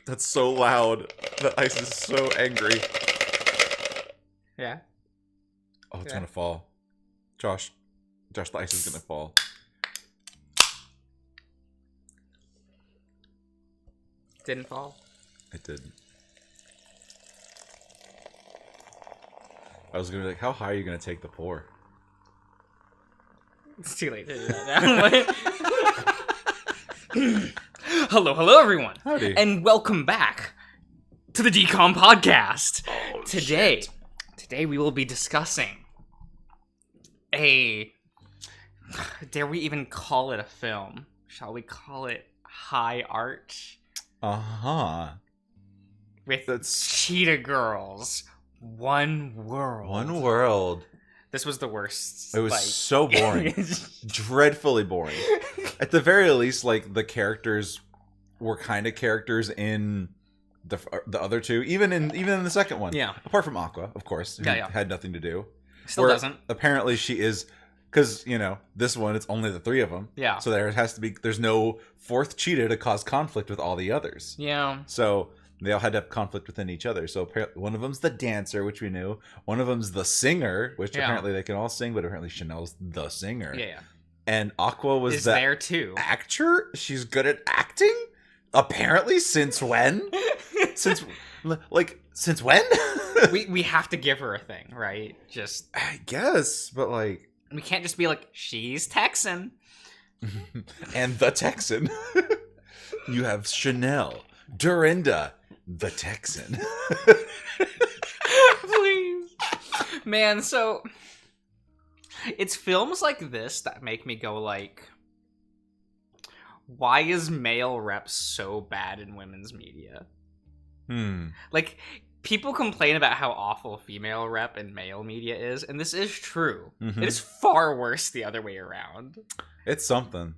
That's so loud. The ice is so angry. Yeah. Oh, it's gonna fall. Josh, the ice is gonna fall. Didn't fall. It didn't. I was gonna be like, how high are you gonna take the pour? It's too late to do that now. Hello, everyone. Howdy. And welcome back to the Decom Podcast. Oh, Today we will be discussing dare we even call it a film? Shall we call it high art? With Cheetah Girls. One World. One World. This was the worst. It was so boring. Dreadfully boring. At the very least, like, the characters were kind of characters in the other two, even in the second one. Yeah. Apart from Aqua, of course, who had nothing to do. Still doesn't. Apparently she is, because, this one, it's only the three of them. Yeah. So there's no fourth cheetah to cause conflict with all the others. Yeah. So they all had to have conflict within each other. So apparently one of them's the dancer, which we knew. One of them's the singer, which apparently they can all sing, but apparently Chanel's the singer. Yeah. And Aqua was there too. Actor? She's good at acting? Apparently, since when? since when? we have to give her a thing, right? Just I guess, but like we can't just be like, she's Texan. And the Texan. You have Chanel, Dorinda, the Texan. Please. Man, so it's films like this that make me go like, why is male rep so bad in women's media? Like, people complain about how awful female rep in male media is, and this is true. Mm-hmm. It is far worse the other way around. It's something.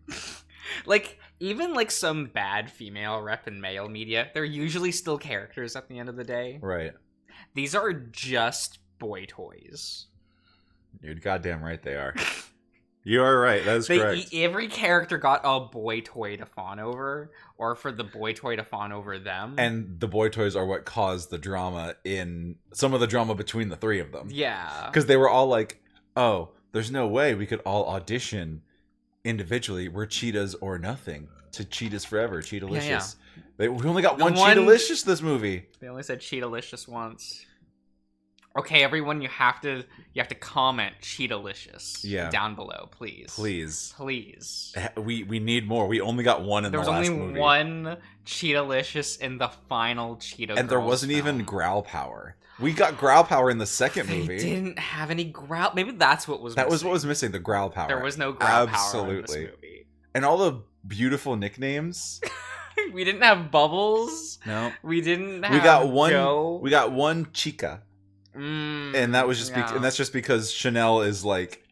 Like, even like some bad female rep in male media, they're usually still characters at the end of the day. Right. These are just boy toys. You're goddamn right they are. You are right. That is correct. Every character got a boy toy to fawn over, or for the boy toy to fawn over them. And the boy toys are what caused the drama some of the drama between the three of them. Yeah. Because they were all like, oh, there's no way we could all audition individually. We're cheetahs or nothing. To Cheetahs Forever. Cheetah-licious. Yeah. We only got one Cheetah-licious this movie. They only said Cheetah-licious once. Okay, everyone, you have to comment Cheetah-licious down below, please. Please. We need more. We only got one in the last movie. There was only one Cheetah-licious in the final Cheetah And there Girls wasn't film. even growl power. We got growl power in the second movie. They didn't have any growl. Maybe that's what was That missing. was what was missing, the growl power. There was no growl power in this movie. And all the beautiful nicknames. We didn't have Bubbles. No. We didn't have We got one Joe. We got one Chica. And that was just and that's just because Chanel is like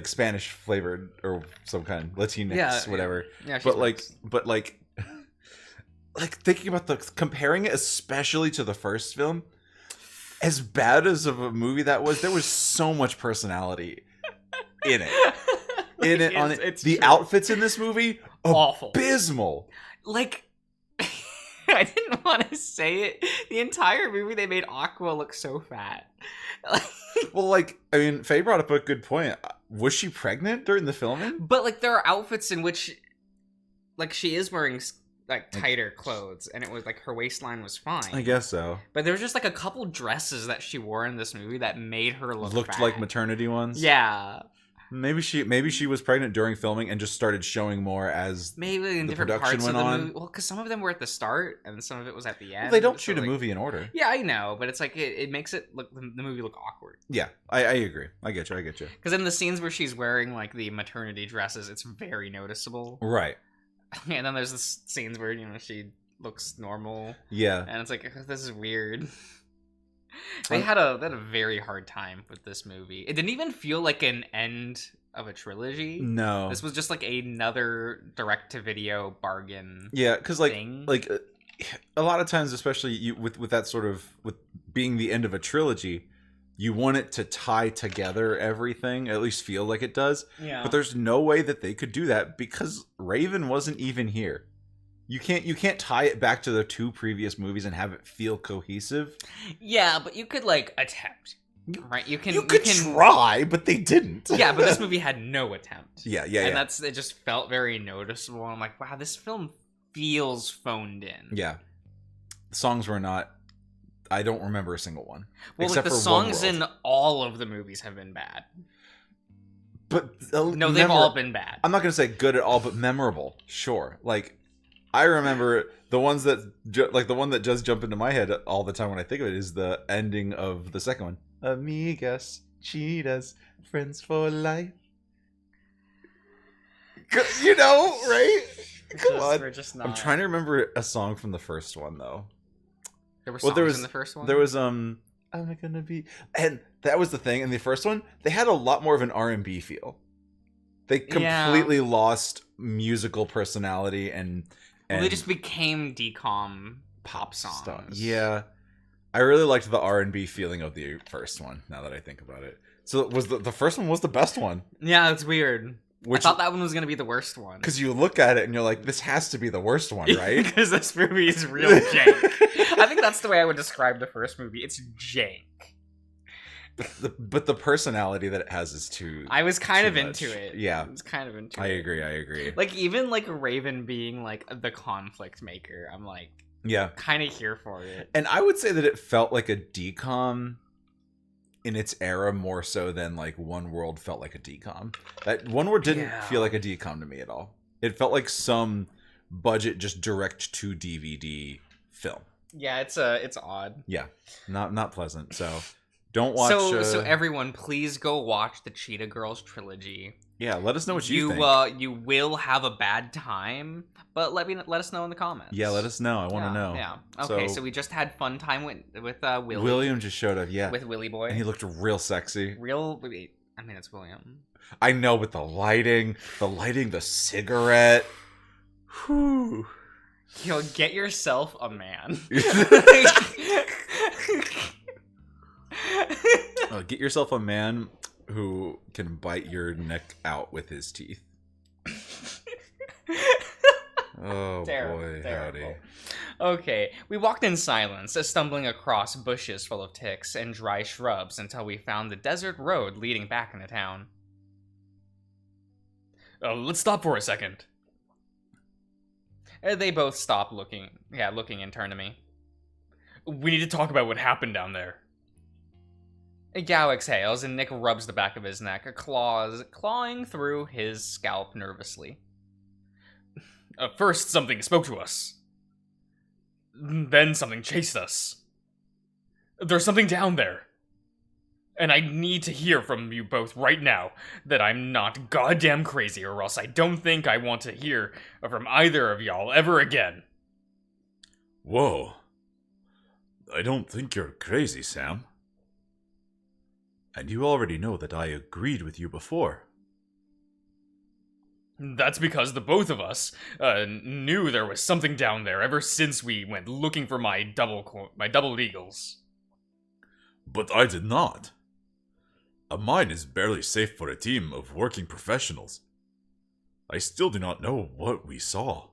Spanish flavored or some kind, Latinx, whatever. Yeah, but like thinking about comparing it, especially to the first film, as bad as of a movie that was, there was so much personality in it. The outfits in this movie, awful, abysmal. Like, I didn't want to say it. The entire movie, they made Aqua look so fat. Well, like, I mean, Faye brought up a good point. Was she pregnant during the filming? But, like, there are outfits in which, like, she is wearing, like, tighter clothes, and it was, like, her waistline was fine. I guess so. But there was just, like, a couple dresses that she wore in this movie that made her looked fat. Like maternity ones? Yeah. Maybe she was pregnant during filming and just started showing more as maybe in the different production parts went of the on. movie. Well, because some of them were at the start and some of it was at the end. Well, they don't shoot a movie in order. Yeah, I know, but it's like it makes it look the movie look awkward. Yeah, I agree. I get you. Because in the scenes where she's wearing like the maternity dresses, it's very noticeable. Right. And then there's the scenes where she looks normal. Yeah. And it's like, this is weird. They had a very hard time with this movie. It didn't even feel like an end of a trilogy. No, this was just like another direct-to-video bargain. Yeah, because like a lot of times, especially with that sort of with being the end of a trilogy, you want it to tie together everything, at least feel like it does. Yeah. But there's no way that they could do that because Raven wasn't even here. You can't tie it back to the 2 previous movies and have it feel cohesive. Yeah, but you could like attempt, right? You can try, but they didn't. Yeah, but this movie had no attempt. Yeah, and it just felt very noticeable. I'm like, wow, this film feels phoned in. Yeah, the songs were not. I don't remember a single one. Well, except like the songs in all of the movies have been bad. But no, they've all been bad. I'm not gonna say good at all, but memorable. Sure, like. I remember the ones that, like the one that just jump into my head all the time when I think of it is the ending of the second one. Amigas, cheetahs, friends for life. You know, right? Come on. We're just not... I'm trying to remember a song from the first one though. There were songs in the first one? There was, I'm gonna be... And that was the thing. In the first one, they had a lot more of an R&B feel. They completely lost musical personality and they just became decom pop songs. Yeah, I really liked the R&B feeling of the first one. Now that I think about it, so it was the first one was the best one. Yeah, it's weird. I thought that one was gonna be the worst one because you look at it and you're like, this has to be the worst one, right? Because this movie is real jank. I think that's the way I would describe the first movie. It's jank. But the personality that it has is too. I was kind of into it. Yeah, I was kind of into it. I agree. Like even like Raven being like the conflict maker, I'm like, kind of here for it. And I would say that it felt like a decom in its era more so than like One World felt like a decom. That One World didn't feel like a decom to me at all. It felt like some budget just direct to DVD film. Yeah, it's odd. Yeah, not pleasant. So. Don't watch. So everyone, please go watch the Cheetah Girls trilogy. Yeah, let us know what you think. You will have a bad time, but let us know in the comments. Yeah, let us know. I want to know. Yeah. Okay, so we just had fun time with Willie. William just showed up. Yeah, with Willie Boy, and he looked real sexy. I mean, it's William. I know, but the lighting, the cigarette. Whew. Yo, get yourself a man. Get yourself a man who can bite your neck out with his teeth. Oh, boy, howdy. Okay, we walked in silence, stumbling across bushes full of ticks and dry shrubs until we found the desert road leading back into town. Let's stop for a second. They both stopped looking and turned to me. We need to talk about what happened down there. Gao exhales, and Nick rubs the back of his neck, clawing through his scalp nervously. First, something spoke to us. Then something chased us. There's something down there. And I need to hear from you both right now that I'm not goddamn crazy, or else I don't think I want to hear from either of y'all ever again. Whoa. I don't think you're crazy, Sam. And you already know that I agreed with you before. That's because the both of us knew there was something down there ever since we went looking for my double eagles. But I did not. A mine is barely safe for a team of working professionals. I still do not know what we saw.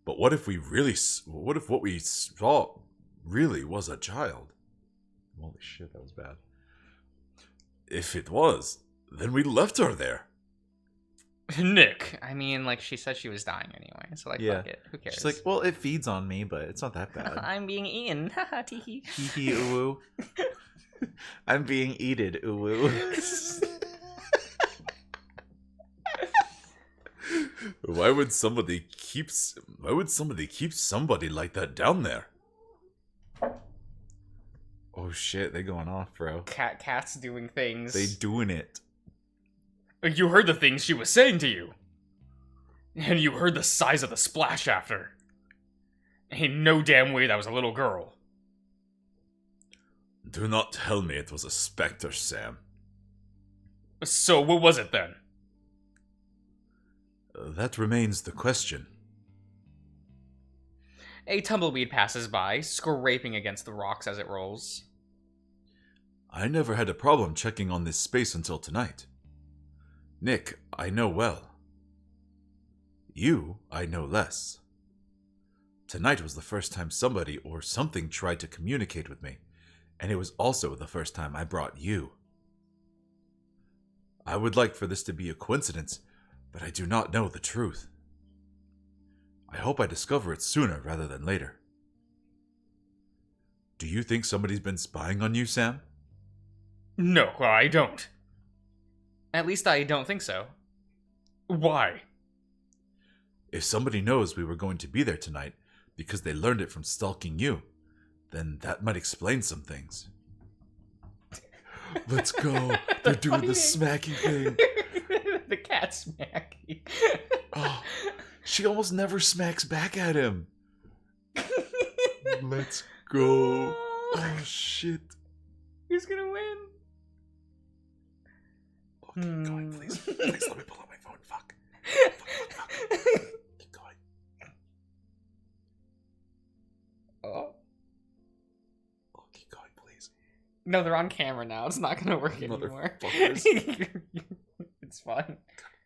But what if what we saw really was a child? Holy shit, that was bad. If it was, then we left her there. Nick. I mean, like, she said she was dying anyway, so, like, fuck it. Who cares? She's like, well, it feeds on me, but it's not that bad. I'm being eaten. Haha, teehee. Teehee, ooh. I'm being eated, ooh. Why would somebody keep somebody like that down there? Oh shit, they going off, bro. Cat's doing things. They doing it. You heard the things she was saying to you. And you heard the size of the splash after. Ain't no damn way that was a little girl. Do not tell me it was a specter, Sam. So what was it then? That remains the question. A tumbleweed passes by, scraping against the rocks as it rolls. I never had a problem checking on this space until tonight. Nick, I know well. You, I know less. Tonight was the first time somebody or something tried to communicate with me, and it was also the first time I brought you. I would like for this to be a coincidence, but I do not know the truth. I hope I discover it sooner rather than later. Do you think somebody's been spying on you, Sam? No, I don't. At least I don't think so. Why? If somebody knows we were going to be there tonight because they learned it from stalking you, then that might explain some things. Let's go. They're doing the smacking thing. The cat smacking. Oh, she almost never smacks back at him. Let's go. Oh, shit. Who's gonna win? Oh, keep going, please. Please let me pull out my phone. Fuck. Fuck. Keep going. Oh, keep going, please. no, they're on camera now. It's not gonna work anymore. It's fine.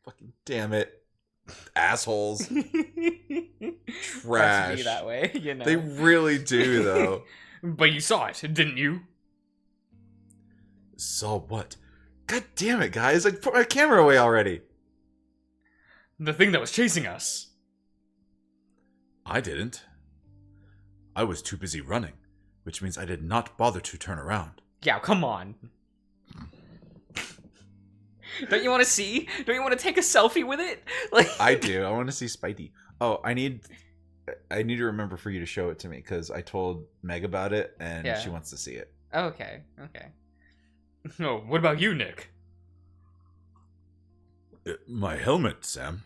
Fucking damn it. Assholes. Trash. Be that way, you know. They really do, though. But you saw it, didn't you? Saw what? God damn it, guys. I put my camera away already. The thing that was chasing us. I didn't. I was too busy running, which means I did not bother to turn around. Yeah, come on. Don't you want to see? Don't you want to take a selfie with it? Like I do. I want to see Spidey. Oh, I need to remember for you to show it to me because I told Meg about it and she wants to see it. Okay. Oh, what about you, Nick? My helmet, Sam.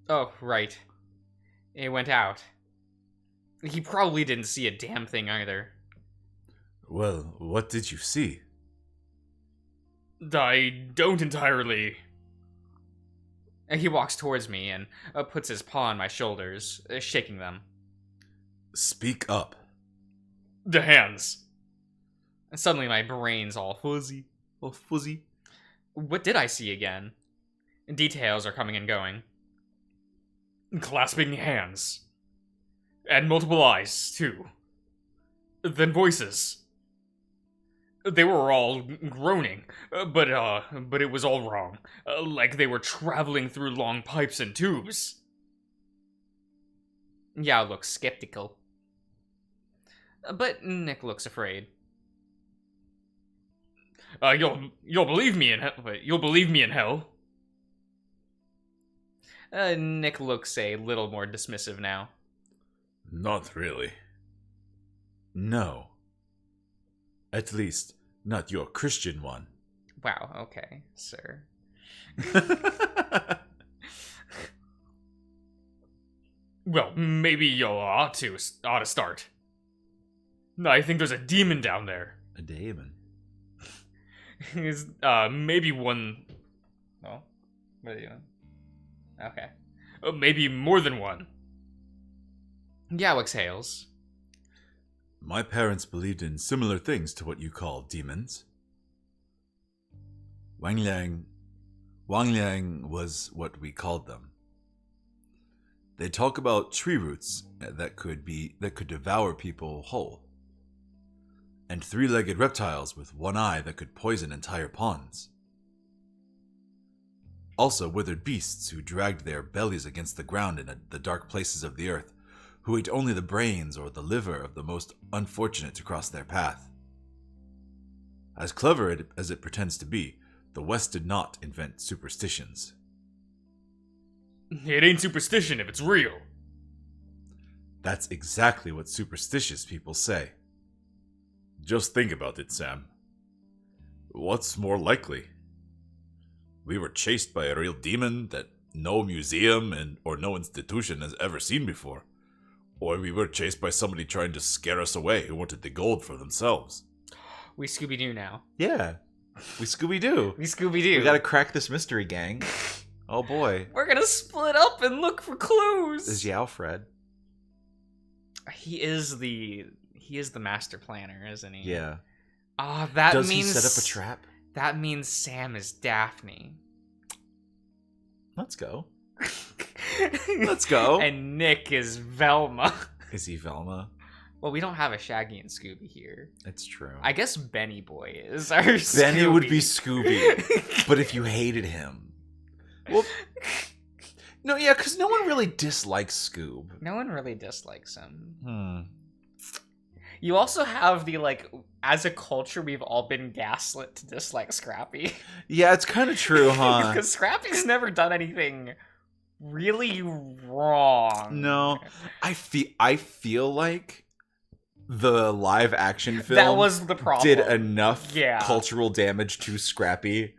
Oh, right. It went out. He probably didn't see a damn thing either. Well, what did you see? I don't entirely. He walks towards me and puts his paw on my shoulders, shaking them. Speak up. The hands. Suddenly my brain's all fuzzy. What did I see again? Details are coming and going. Clasping hands. And multiple eyes, too. Then voices. They were all groaning, but it was all wrong. Like they were traveling through long pipes and tubes. Yao looks skeptical. But Nick looks afraid. You'll believe me in hell. You'll believe me in hell. Nick looks a little more dismissive now. Not really. No. At least, not your Christian one. Wow, okay, sir. Well, maybe you ought to start. I think there's a demon down there. A demon? Maybe one... Oh, what are you doing? Okay. Maybe more than one. Yao exhales. My parents believed in similar things to what you call demons. Wang Liang was what we called them. They talk about tree roots that could devour people whole, and three-legged reptiles with one eye that could poison entire ponds. Also withered beasts who dragged their bellies against the ground in the dark places of the earth, who ate only the brains or the liver of the most unfortunate to cross their path. As clever as it pretends to be, the West did not invent superstitions. It ain't superstition if it's real. That's exactly what superstitious people say. Just think about it, Sam. What's more likely? We were chased by a real demon that no museum or no institution has ever seen before. Or we were chased by somebody trying to scare us away who wanted the gold for themselves. We Scooby-Doo now. Yeah. We Scooby-Doo. We Scooby-Doo. We gotta crack this mystery, gang. Oh boy. We're gonna split up and look for clues. This is Yao Fred. He is the master planner, isn't he? Yeah. That Does means... he set up a trap? That means Sam is Daphne. Let's go. Let's go. And Nick is Velma. Is he Velma? Well, we don't have a Shaggy and Scooby here. It's true. I guess Benny Boy is our Scooby. Benny would be Scooby, but if you hated him, well, no, yeah, because no one really dislikes Scoob. No one really dislikes him. You also have the, like, as a culture, we've all been gaslit to dislike Scrappy. Yeah, it's kind of true, huh? Because Scrappy's never done anything really wrong. No, I feel like the live action film that was the problem. Did enough cultural damage to Scrappy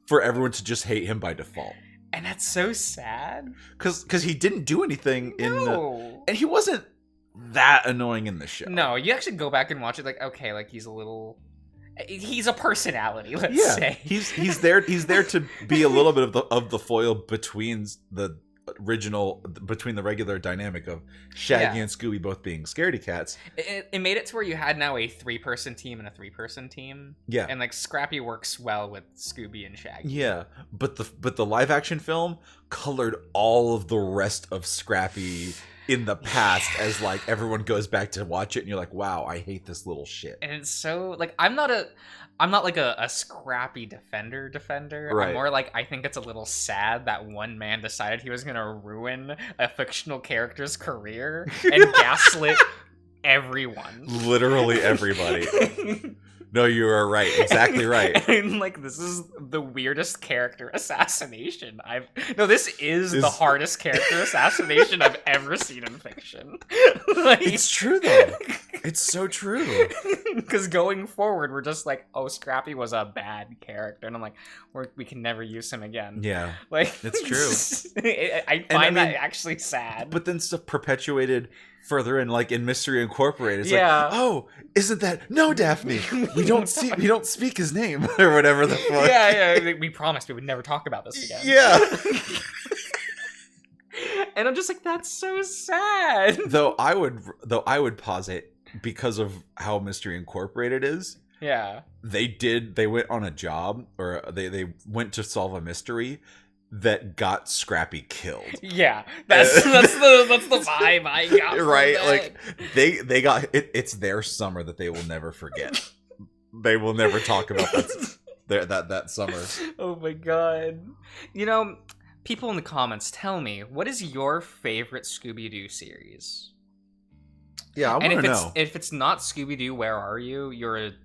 for everyone to just hate him by default. And that's so sad. Because he didn't do anything and he wasn't that annoying in the show. No, you actually go back and watch it, like, okay, like, he's a personality, let's say. He's there to be a little bit of the foil between the regular dynamic of Shaggy and Scooby both being scaredy cats. It made it to where you had now a 3-person team and a 3-person team. Yeah. And, like, Scrappy works well with Scooby and Shaggy. Yeah. But the live action film colored all of the rest of Scrappy in the past as, like, everyone goes back to watch it and you're like, wow, I hate this little shit. And it's so, like, I'm not like a Scrappy defender. Right. I'm more like, I think it's a little sad that one man decided he was gonna ruin a fictional character's career and gaslit everyone. Literally everybody. No, you are right. Exactly right. And, like, this is the weirdest character assassination this is the hardest character assassination I've ever seen in fiction. Like, it's true, though. It's so true. Because going forward, we're just like, oh, Scrappy was a bad character. And I'm like, we can never use him again. Yeah. Like, it's true. I find that actually sad. But then stuff perpetuated further in, like, in Mystery Incorporated. It's like, oh, isn't that Daphne? We don't speak his name or whatever the fuck. Yeah. We promised we would never talk about this again. Yeah. And I'm just like, that's so sad. Though I would posit, because of how Mystery Incorporated is. Yeah. They went on a job, or they went to solve a mystery that got Scrappy killed. Yeah, that's the vibe I got. Right, like they got it. It's their summer that they will never forget. They will never talk about that summer. Oh my god! You know, people in the comments, tell me, what is your favorite Scooby-Doo series? Yeah, I want to know. If it's not Scooby-Doo, where are you? You're an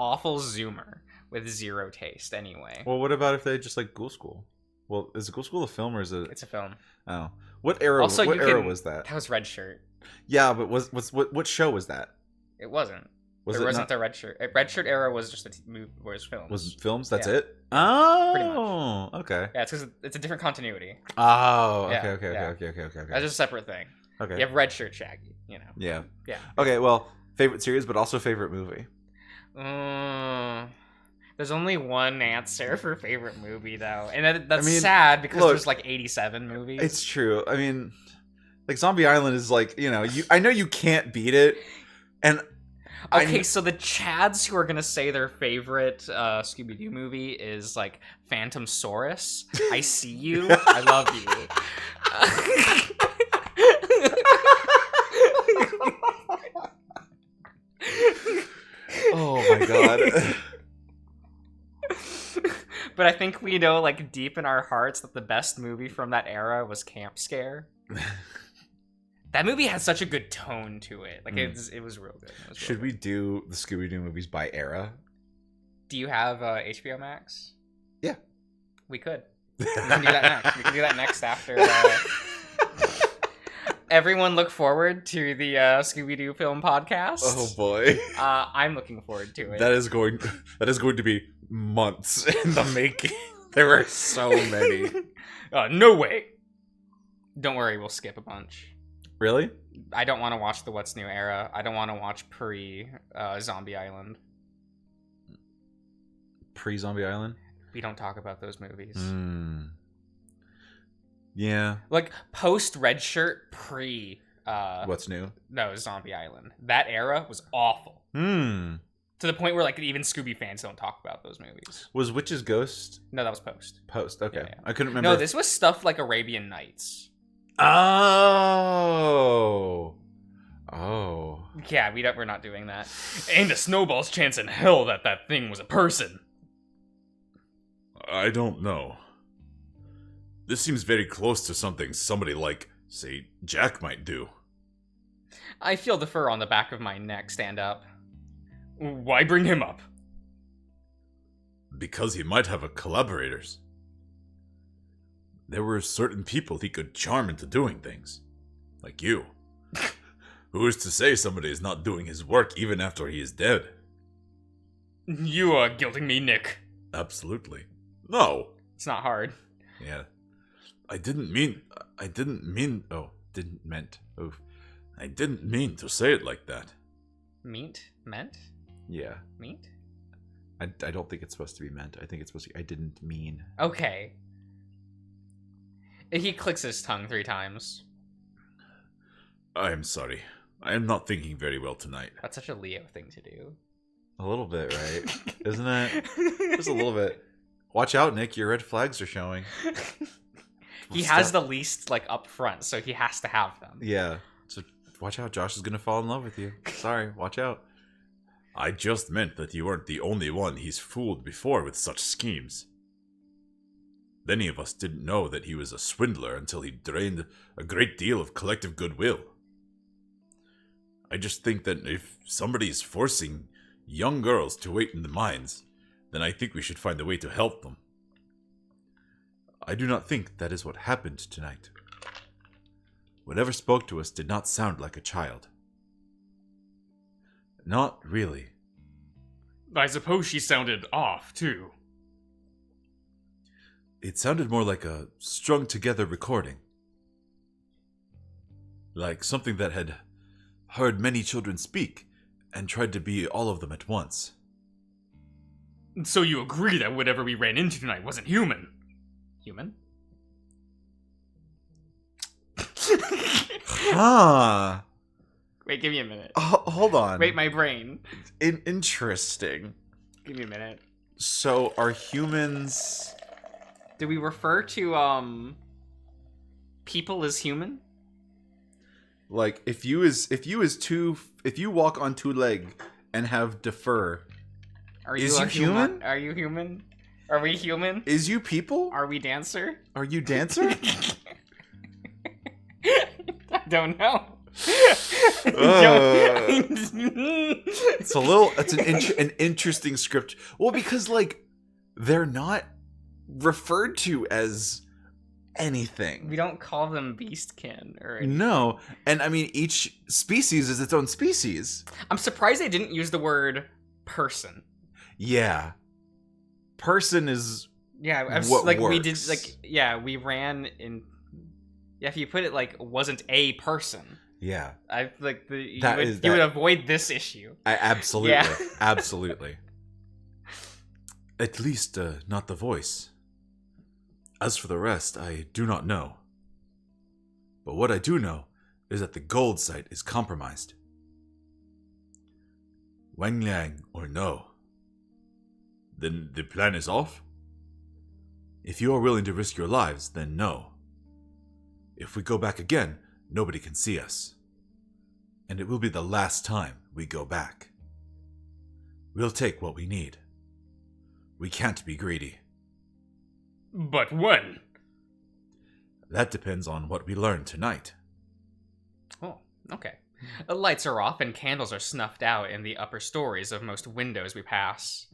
awful Zoomer with zero taste. Anyway. Well, what about if they just like Ghoul School? Well, is Ghoul School a film or is it? It's a film. Oh, what era? Also, what era was that? That was Red Shirt. Yeah, but what show was that? It wasn't. There wasn't the Red Shirt. Red Shirt era was just was films. Was films? That's it. Oh, okay. Yeah, it's because it's a different continuity. Oh, okay, Yeah, okay. That's just a separate thing. Okay. You have Red Shirt Shaggy. You know. Yeah. Yeah. Okay. Well, favorite series, but also favorite movie. There's only one answer for favorite movie, though, and that's sad because there's like 87 movies. It's true. I mean, like, Zombie Island is like, I know you can't beat it, and okay, so the Chads who are gonna say their favorite Scooby-Doo movie is like Phantom Saurus. I see you. I love you. Oh my god. But I think we know, like, deep in our hearts that the best movie from that era was Camp Scare. That movie had such a good tone to it. Like, it was real good. Should we do the Scooby-Doo movies by era? Do you have HBO Max? Yeah. We could. We can do that next. We can do that next after... Everyone look forward to the Scooby-Doo film podcast. Oh boy. I'm looking forward to it. That is going to be months in the making. There are so many. No way. Don't worry, we'll skip a bunch. Really? I don't want to watch the What's New era. I don't want to watch Zombie Island. Pre-Zombie Island? We don't talk about those movies. Yeah. Like, post Red Shirt, pre... What's New? No, Zombie Island. That era was awful. To the point where, like, even Scooby fans don't talk about those movies. Was Witch's Ghost? No, that was post. Post, okay. Yeah. I couldn't remember. No, this was stuff like Arabian Nights. Oh. Oh. Yeah, we're not doing that. Ain't a snowball's chance in hell that thing was a person. I don't know. This seems very close to something somebody like, say, Jack might do. I feel the fur on the back of my neck stand up. Why bring him up? Because he might have collaborators. There were certain people he could charm into doing things. Like you. Who is to say somebody is not doing his work even after he is dead? You are guilting me, Nick. Absolutely. No. It's not hard. Yeah. I didn't mean to say it like that. Meant? Yeah. Meat? I don't think it's supposed to be meant. I think it's supposed to be, I didn't mean. Okay. He clicks his tongue 3 times. I am sorry. I am not thinking very well tonight. That's such a Leo thing to do. A little bit, right? Isn't it? Just a little bit. Watch out, Nick. Your red flags are showing. He has the least, up front, so he has to have them. Yeah. So watch out. Josh is going to fall in love with you. Sorry. Watch out. I just meant that you weren't the only one he's fooled before with such schemes. Many of us didn't know that he was a swindler until he drained a great deal of collective goodwill. I just think that if somebody is forcing young girls to wait in the mines, then I think we should find a way to help them. I do not think that is what happened tonight. Whatever spoke to us did not sound like a child. Not really. I suppose she sounded off, too. It sounded more like a strung-together recording. Like something that had heard many children speak and tried to be all of them at once. So you agree that whatever we ran into tonight wasn't human? Human? Huh. Wait, give me a minute. Hold on. Wait, my brain. Interesting. Give me a minute. So are humans... Do we refer to, people as human? Like, if you walk on 2 legs and have defer, is you human? Are you human? Are we human? Is you people? Are we dancer? Are you dancer? I don't know. It's an interesting script. Well, because they're not referred to as anything. We don't call them beastkin or anything. No, and I mean each species is its own species. I'm surprised they didn't use the word person. Yeah, person is what works. We did we ran in. Yeah, if you put it wasn't a person. Yeah, you would avoid this issue. Absolutely, absolutely. At least not the voice. As for the rest, I do not know. But what I do know is that the gold site is compromised. Wang Liang or no? Then the plan is off? If you are willing to risk your lives, then no. If we go back again, nobody can see us. And it will be the last time we go back. We'll take what we need. We can't be greedy. But when? That depends on what we learn tonight. Oh, okay. The lights are off and candles are snuffed out in the upper stories of most windows we pass.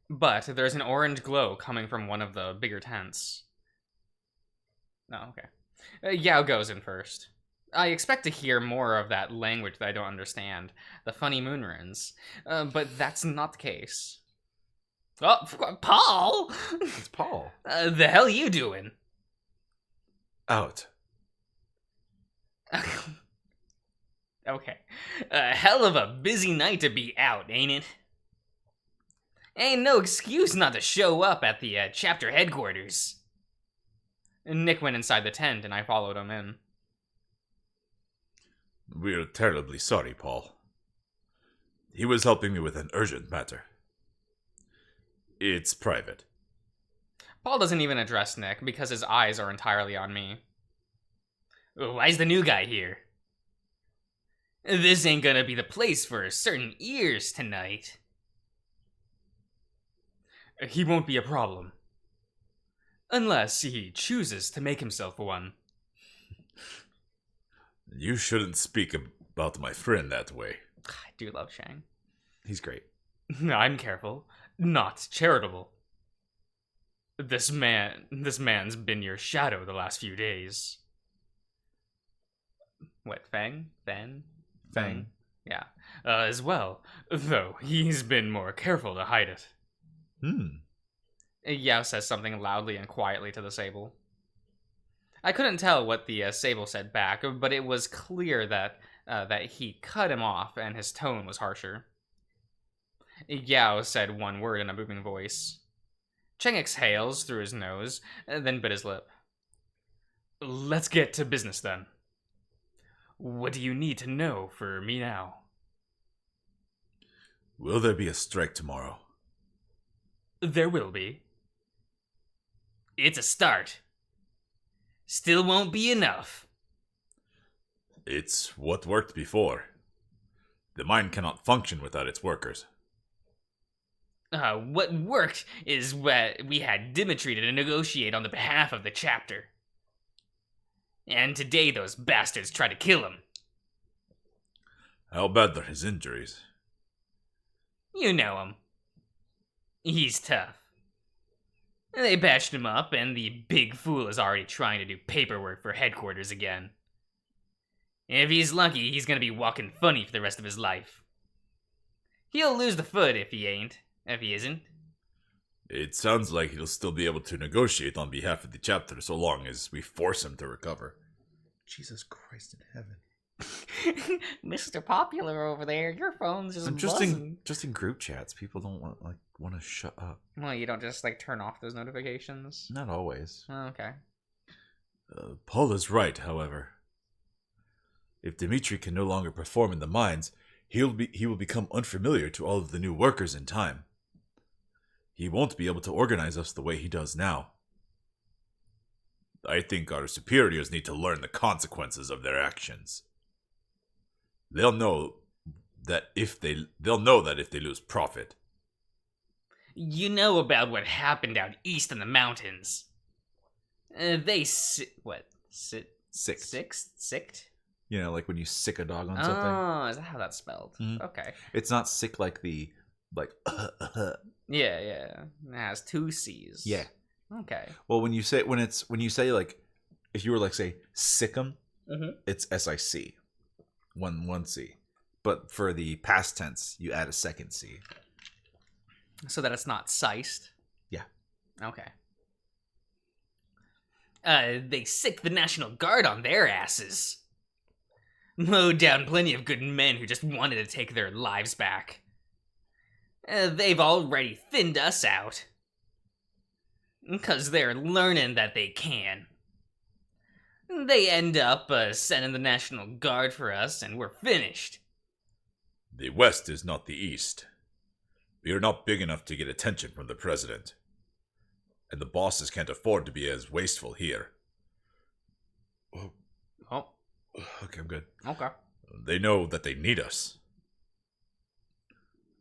But there's an orange glow coming from one of the bigger tents. Oh, okay. Yao goes in first. I expect to hear more of that language that I don't understand. The funny moon runes. But that's not the case. Oh, Paul! It's Paul. The hell you doing? Out. Okay. A hell of a busy night to be out, ain't it? Ain't no excuse not to show up at the chapter headquarters. Nick went inside the tent and I followed him in. We're terribly sorry, Paul. He was helping me with an urgent matter. It's private. Paul doesn't even address Nick because his eyes are entirely on me. Why's the new guy here? This ain't gonna be the place for certain ears tonight. He won't be a problem. Unless he chooses to make himself one. You shouldn't speak about my friend that way. I do love Shang. He's great. I'm careful, not charitable. This man's been your shadow the last few days. What, Fang? Fang? Yeah. As well, though he's been more careful to hide it. Yao says something loudly and quietly to the Sable. I couldn't tell what the Sable said back, but it was clear that he cut him off and his tone was harsher. Yao said one word in a booming voice. Cheng exhales through his nose, then bit his lip. Let's get to business then. What do you need to know for me now? Will there be a strike tomorrow? There will be. It's a start. Still won't be enough. It's what worked before. The mine cannot function without its workers. What worked is what we had Dimitri to negotiate on the behalf of the chapter. And today those bastards tried to kill him. How bad are his injuries? You know him. He's tough. They patched him up, and the big fool is already trying to do paperwork for headquarters again. If he's lucky, he's gonna be walking funny for the rest of his life. He'll lose the foot if he isn't. It sounds like he'll still be able to negotiate on behalf of the chapter so long as we force him to recover. Jesus Christ in heaven. Mr. Popular over there, your phone's just buzzing. Just in group chats, people don't want to shut up. Well, you don't just turn off those notifications? Not always. Oh, okay. Paul is right, however. If Dimitri can no longer perform in the mines, he will become unfamiliar to all of the new workers in time. He won't be able to organize us the way he does now. I think our superiors need to learn the consequences of their actions. They'll know that if they lose profit. You know about what happened out east in the mountains. Sicked? You know, like when you sick a dog on something. Oh, is that how that's spelled? Mm-hmm. Okay. It's not sick like the Yeah. It has two C's. Yeah. Okay. Well, when you say like, if you were like say sickum, it's SIC, one C, but for the past tense, you add a second C, so that it's not siced. Yeah. Okay. They sicked the National Guard on their asses. Mowed down plenty of good men who just wanted to take their lives back. They've already thinned us out. 'Cause they're learning that they can. They end up sending the National Guard for us, and we're finished. The West is not the East. We are not big enough to get attention from the President. And the bosses can't afford to be as wasteful here. Oh. Okay, I'm good. Okay. They know that they need us.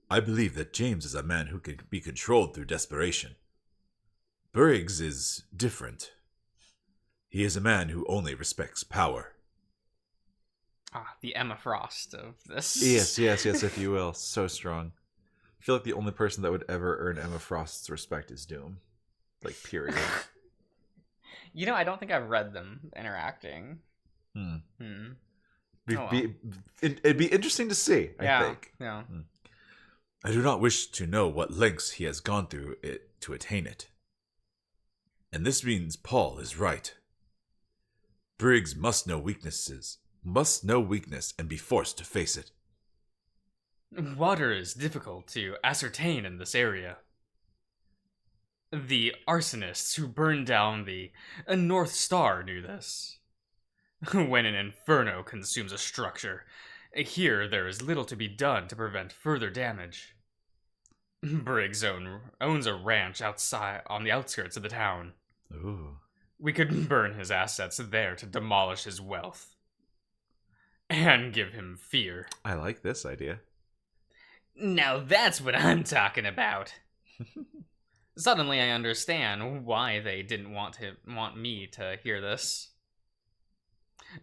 I believe that James is a man who can be controlled through desperation. Briggs is different. He is a man who only respects power. The Emma Frost of this. Yes, if you will. So strong. I feel like the only person that would ever earn Emma Frost's respect is Doom. Like, period. You know, I don't think I've read them interacting. It'd be interesting to see, I think. Yeah. I do not wish to know what lengths he has gone through to attain it. And this means Paul is right. Briggs must know weakness and be forced to face it. Water is difficult to ascertain in this area. The arsonists who burned down the North Star knew this. When an inferno consumes a structure, here there is little to be done to prevent further damage. Briggs owns a ranch outside on the outskirts of the town. Ooh. We could burn his assets there to demolish his wealth. And give him fear. I like this idea. Now that's what I'm talking about. Suddenly I understand why they didn't want me to hear this.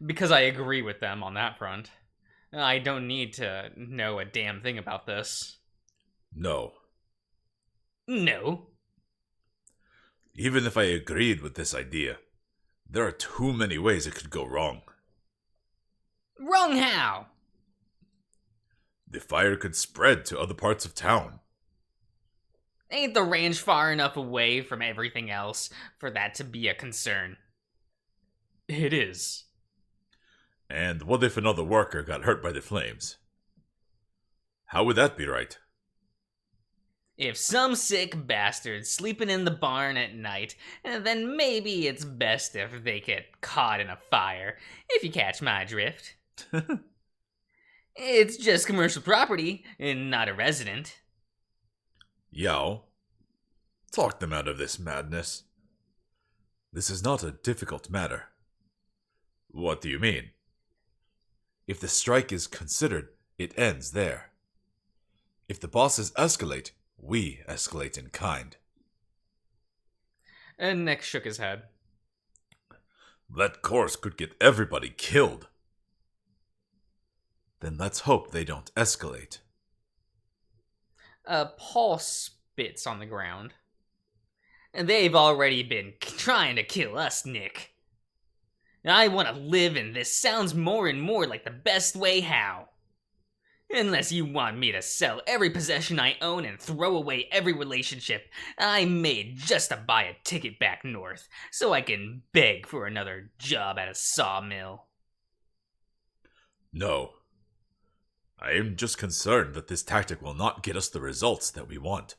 Because I agree with them on that front. I don't need to know a damn thing about this. No. No. Even if I agreed with this idea, there are too many ways it could go wrong. Wrong how? The fire could spread to other parts of town. Ain't the ranch far enough away from everything else for that to be a concern? It is. And what if another worker got hurt by the flames? How would that be right? If some sick bastard's sleeping in the barn at night, then maybe it's best if they get caught in a fire, if you catch my drift. It's just commercial property, and not a resident. Yao, talk them out of this madness. This is not a difficult matter. What do you mean? If the strike is considered, it ends there. If the bosses escalate, we escalate in kind. And Nick shook his head. That course could get everybody killed. Then let's hope they don't escalate. Paul spits on the ground. And they've already been trying to kill us, Nick. I want to live, and this sounds more and more like the best way how. Unless you want me to sell every possession I own and throw away every relationship I made just to buy a ticket back north, so I can beg for another job at a sawmill. No. I am just concerned that this tactic will not get us the results that we want.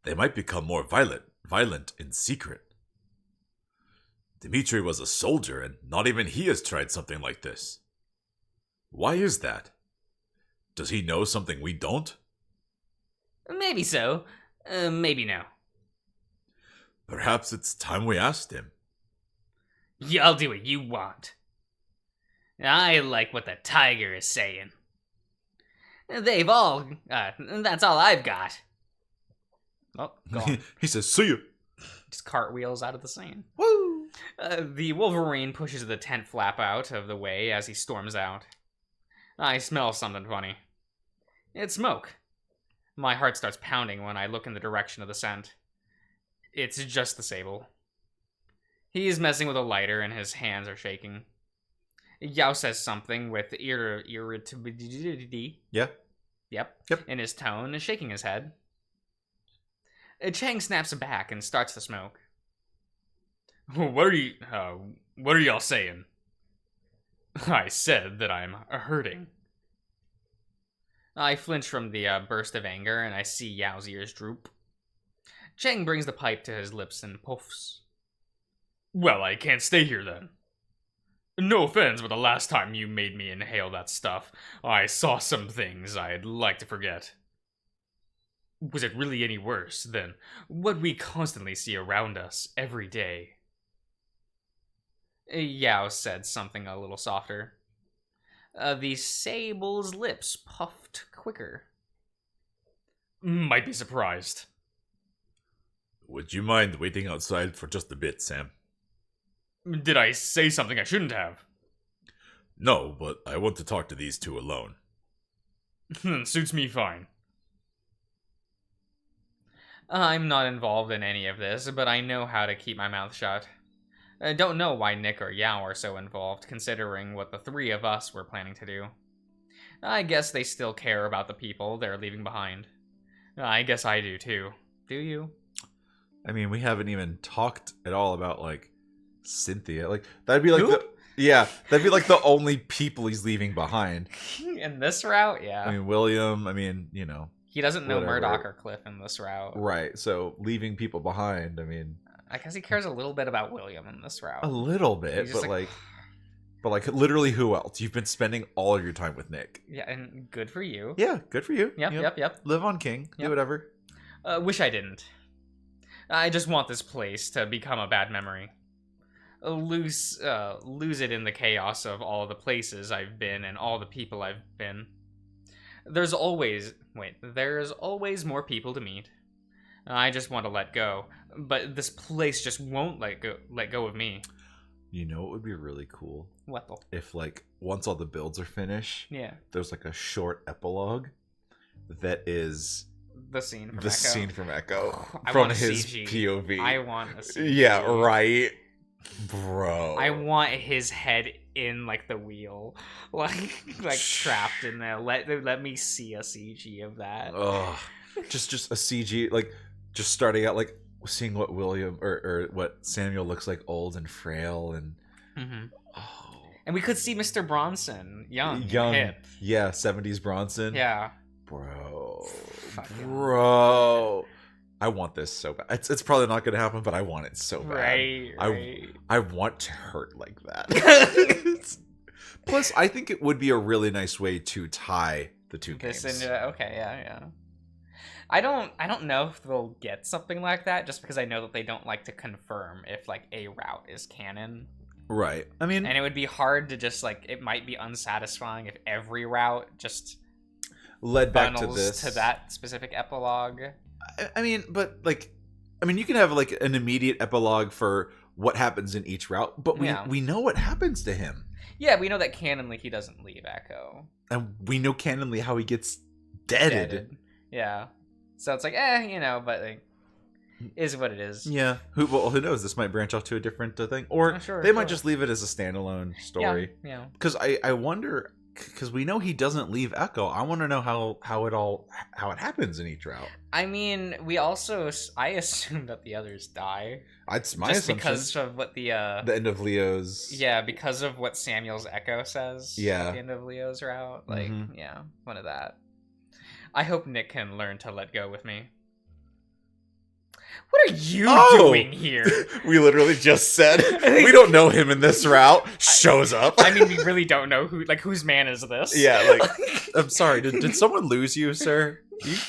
They might become more violent in secret. Dmitri was a soldier, and not even he has tried something like this. Why is that? Does he know something we don't? Maybe so. Maybe no. Perhaps it's time we asked him. Y'all do what you want. I like what the tiger is saying. They've all... that's all I've got. Oh, go on. He says, see you. Just cartwheels out of the sand. Woo! The Wolverine pushes the tent flap out of the way as he storms out. I smell something funny. It's smoke. My heart starts pounding when I look in the direction of the scent. It's just the Sable. He's messing with a lighter and his hands are shaking. Yao says something with irritability. Yeah. Yep. Yep. In his tone, and shaking his head. Chang snaps back and starts to smoke. What are y'all saying? I said that I'm hurting. I flinch from the burst of anger, and I see Yao's ears droop. Chang brings the pipe to his lips and puffs. Well, I can't stay here then. No offense, but the last time you made me inhale that stuff, I saw some things I'd like to forget. Was it really any worse than what we constantly see around us every day? Yao said something a little softer. The Sable's lips puffed quicker. Might be surprised. Would you mind waiting outside for just a bit, Sam? Did I say something I shouldn't have? No, but I want to talk to these two alone. Suits me fine. I'm not involved in any of this, but I know how to keep my mouth shut. I don't know why Nick or Yao are so involved, considering what the three of us were planning to do. I guess they still care about the people they're leaving behind. I guess I do too. Do you? I mean, we haven't even talked at all about, like, Cynthia. Like, that'd be like Who? that'd be like the only people he's leaving behind. In this route, yeah. I mean, William, I mean, you know. He doesn't know whatever. Murdoch or Cliff in this route. Right, so leaving people behind, I mean. I guess he cares a little bit about William in this route. A little bit, but like literally who else? You've been spending all of your time with Nick. Yeah, and good for you. Yeah, good for you. Yep. Live on King. Yep. Do whatever. Wish I didn't. I just want this place to become a bad memory. lose it in the chaos of all the places I've been and all the people I've been. There's always more people to meet. I just want to let go, but this place just won't let go of me. You know what would be really cool? What the? If, like, once all the builds are finished, yeah, there's like a short epilogue that is the scene from Echo I from want his CG. POV. I want a CG. Yeah, right, bro. I want his head in like the wheel, like trapped in there. Let me see a CG of that. Ugh. Just a CG, like just starting out, like seeing what William or what Samuel looks like, old and frail, and and we could see Mr. Bronson young, hip. Yeah, 70s Bronson. Yeah, bro. I want this so bad. It's probably not gonna happen, but I want it so bad. Right. I want to hurt like that. Plus, I think it would be a really nice way to tie the two games. Okay, yeah. I don't know if they'll get something like that, just because I know that they don't like to confirm if like a route is canon. Right. I mean, and it would be hard to just like, it might be unsatisfying if every route just led back to that specific epilogue. I mean, but like, you can have like an immediate epilogue for what happens in each route, but we know what happens to him. Yeah, we know that canonly he doesn't leave Echo, and we know canonly how he gets deaded. Yeah. So it's like, but like, is what it is. Yeah. Who knows? This might branch off to a different thing, or they might just leave it as a standalone story. Yeah. Because I wonder, because we know he doesn't leave Echo. I want to know how it happens in each route. I mean, I assume that the others die. It's my just assumption. Because of what the end of Leo's. Yeah, because of what Samuel's Echo says. Yeah. At the end of Leo's route, like, one of that. I hope Nick can learn to let go with me. What are you doing here? We literally just said we don't know him in this route. Shows up. I mean, we really don't know whose man is this. Yeah, like, I'm sorry. Did someone lose you, sir?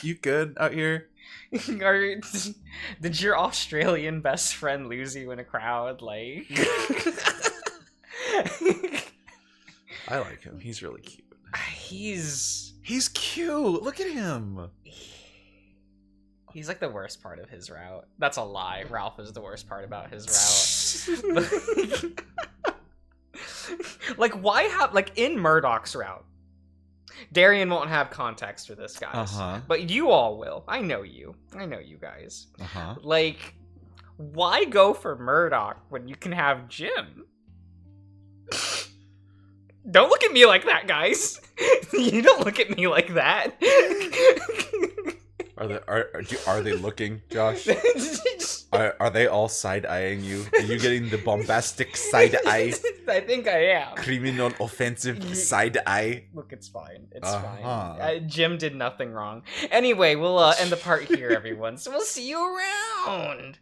You good out here? Did your Australian best friend lose you in a crowd? Like, I like him. He's really cute. He's cute. Look at him. He's like the worst part of his route. That's a lie. Ralph is the worst part about his route. Like, why have, like, in Murdoch's route, Darian won't have context for this, guys. But you all will. I know you guys. Like, why go for Murdoch when you can have Jim? Don't look at me like that, guys. You don't look at me like that. Are they looking, Josh? Are they all side-eyeing you? Are you getting the bombastic side-eye? I think I am. Criminal offensive side-eye? Look, it's fine. It's fine. Jim did nothing wrong. Anyway, we'll end the part here, everyone. So we'll see you around.